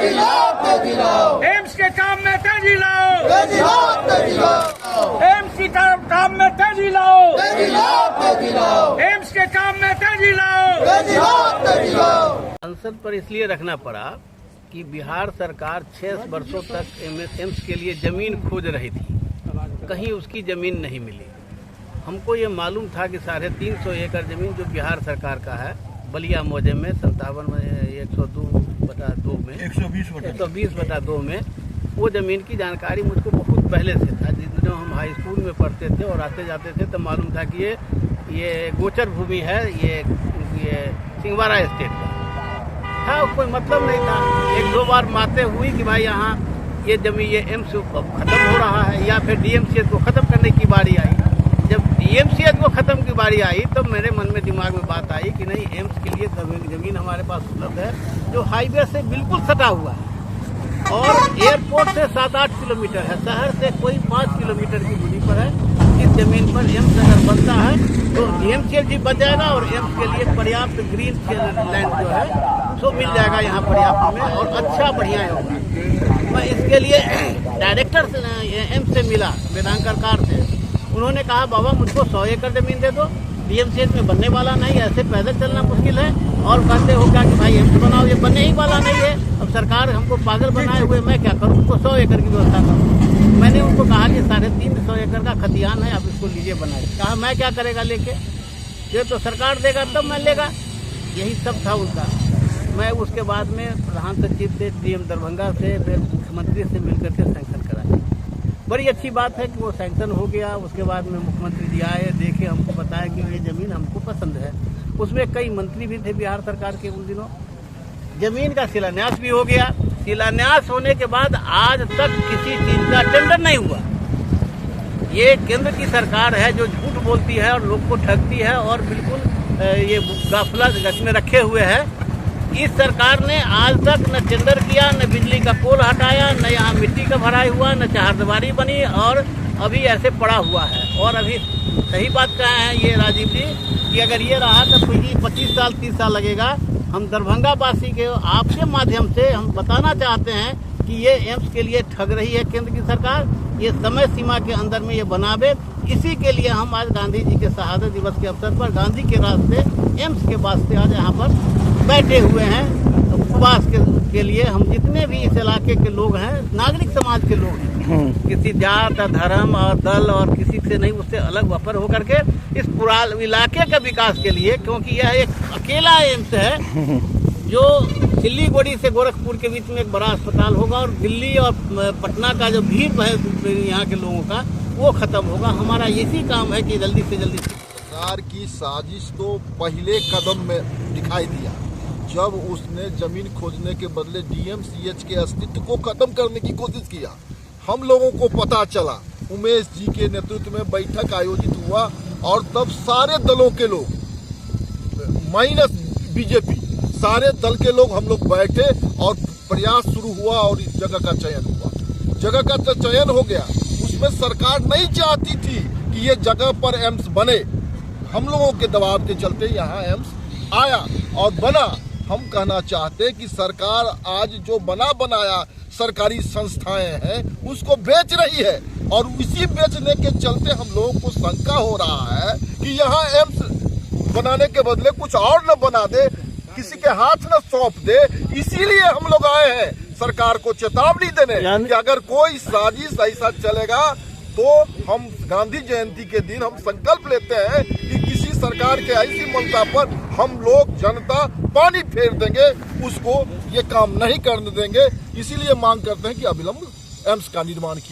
AIIMS के काम में तेजी लाओ, एम्स के काम में तेजी लाओ, एम्स के काम में तेजी लाओ। संसद पर इसलिए रखना पड़ा कि बिहार सरकार 6 वर्षों तक एम्स के लिए जमीन खोज रही थी, कहीं उसकी जमीन नहीं मिली। हमको ये मालूम था कि 350 एकड़ जमीन जो बिहार सरकार का है बलिया मौजे में 57 में 102/2 में 120/2 में, वो ज़मीन की जानकारी मुझको बहुत पहले से था। जिस दिनों हम हाई स्कूल में पढ़ते थे और आते जाते थे तो मालूम था कि ये गोचर भूमि है, ये सिंहवाड़ा स्टेट का था। कोई मतलब नहीं था। 1-2 बार बातें हुई कि भाई यहाँ ये जमीन, ये एम्स खत्म हो रहा है या फिर डीएमसीएच को ख़त्म करने की बारी आई। जब डीएमसीएच को ख़त्म की बारी आई तो मेरे मन में दिमाग में बात आई कि नहीं, एम्स के लिए ज़मीन हमारे पास उपलब्ध है जो हाईवे से बिल्कुल सटा हुआ है और एयरपोर्ट से 7-8 किलोमीटर है, शहर से कोई 5 किलोमीटर की दूरी पर है। इस जमीन पर एम्स अगर बनता है तो डीएमसीएच भी बन जाएगा और एम्स के लिए पर्याप्त ग्रीन लैंड जो है सो मिल जाएगा यहाँ पर्याप्त में और अच्छा बढ़िया होगा। मैं इसके लिए डायरेक्टर से एम्स से मिला, वेदांत सरकार से। उन्होंने कहा बाबा मुझको 100 एकड़ जमीन दे दो, डीएमसीएच में बनने वाला नहीं, ऐसे पैदल चलना मुश्किल है। और कहते हो क्या कि भाई एम्स बनाओ, ये बनने ही वाला नहीं है। अब सरकार हमको पागल बनाए हुए, मैं क्या करूँ, उसको 100 एकड़ की व्यवस्था करूँ। मैंने उनको कहा कि 350 एकड़ का खतियान है, आप इसको लीजिए बनाए। कहा मैं क्या करेगा लेके, ये तो सरकार देगा तब मैं लेगा। यही सब था उनका। मैं उसके बाद में प्रधान सचिव से, डीएम दरभंगा से, फिर मुख्यमंत्री से मिलकर के सैंक्शन कराया। बड़ी अच्छी बात है कि वो सैंक्शन हो गया। उसके बाद में मुख्यमंत्री जी आए, देखे, हमको बताया कि ये ज़मीन हमको पसंद है। उसमें कई मंत्री भी थे बिहार सरकार के उन दिनों। जमीन का शिलान्यास भी हो गया। शिलान्यास होने के बाद आज तक किसी चीज़ का टेंडर नहीं हुआ। ये केंद्र की सरकार है जो झूठ बोलती है और लोग को ठगती है और बिल्कुल ये गाफिलत में रखे हुए है। इस सरकार ने आज तक न टेंडर किया, न बिजली का पोल हटाया, न यहाँ मिट्टी का भराई हुआ, न चहारदीवारी बनी और अभी ऐसे पड़ा हुआ है। और अभी सही बात कहे हैं ये राजीव जी कि अगर ये रहा तो कोई 25 साल 30 साल लगेगा। हम दरभंगा वासी के आपके माध्यम से हम बताना चाहते हैं कि ये एम्स के लिए ठग रही है केंद्र की सरकार। ये समय सीमा के अंदर में ये बनावे। इसी के लिए हम आज गांधी जी के शहादत दिवस के अवसर पर गांधी के रास्ते एम्स के वास्ते आज यहाँ पर बैठे हुए हैं उपवास के लिए। हम जितने भी इस इलाके के लोग हैं, नागरिक समाज के लोग हैं, किसी जात धर्म और दल और किसी से नहीं, उससे अलग वफर होकर के इस पूरा इलाके के विकास के लिए, क्योंकि यह एक अकेला एम्स है जो सिल्लीगुड़ी से गोरखपुर के बीच में एक बड़ा अस्पताल होगा और दिल्ली और पटना का जो भीड़ है यहाँ के लोगों का वो खत्म होगा। हमारा यही काम है कि जल्दी से जल्दी। सरकार की साजिश तो पहले कदम में दिखाई दिया जब उसने जमीन खोजने के बदले डीएमसीएच के अस्तित्व को खत्म करने की कोशिश किया। हम लोगों को पता चला, उमेश जी के नेतृत्व में बैठक आयोजित हुआ और तब सारे दलों के लोग माइनस बीजेपी, सारे दल के लोग हम लोग बैठे और प्रयास शुरू हुआ और इस जगह का चयन हुआ। जगह का तो चयन हो गया। उसमें सरकार नहीं चाहती थी कि ये जगह पर एम्स बने। हम लोगों के दबाव के चलते यहाँ एम्स आया और बना। हम कहना चाहते कि सरकार आज जो बना बनाया सरकारी संस्थाएं हैं उसको बेच रही है और इसी बेचने के चलते हम लोगों को शंका हो रहा है कि यहाँ एम्स बनाने के बदले कुछ और न बना दे, किसी के हाथ न सौंप दे। इसीलिए हम लोग आए हैं सरकार को चेतावनी देने कि अगर कोई साजिश ऐसा चलेगा तो हम गांधी जयंती के दिन हम संकल्प लेते हैं कि किसी सरकार के ऐसी मंशा पर हम लोग जनता पानी फेर देंगे, उसको ये काम नहीं करने देंगे। इसीलिए मांग करते हैं कि अविलंब एम्स का निर्माण किया।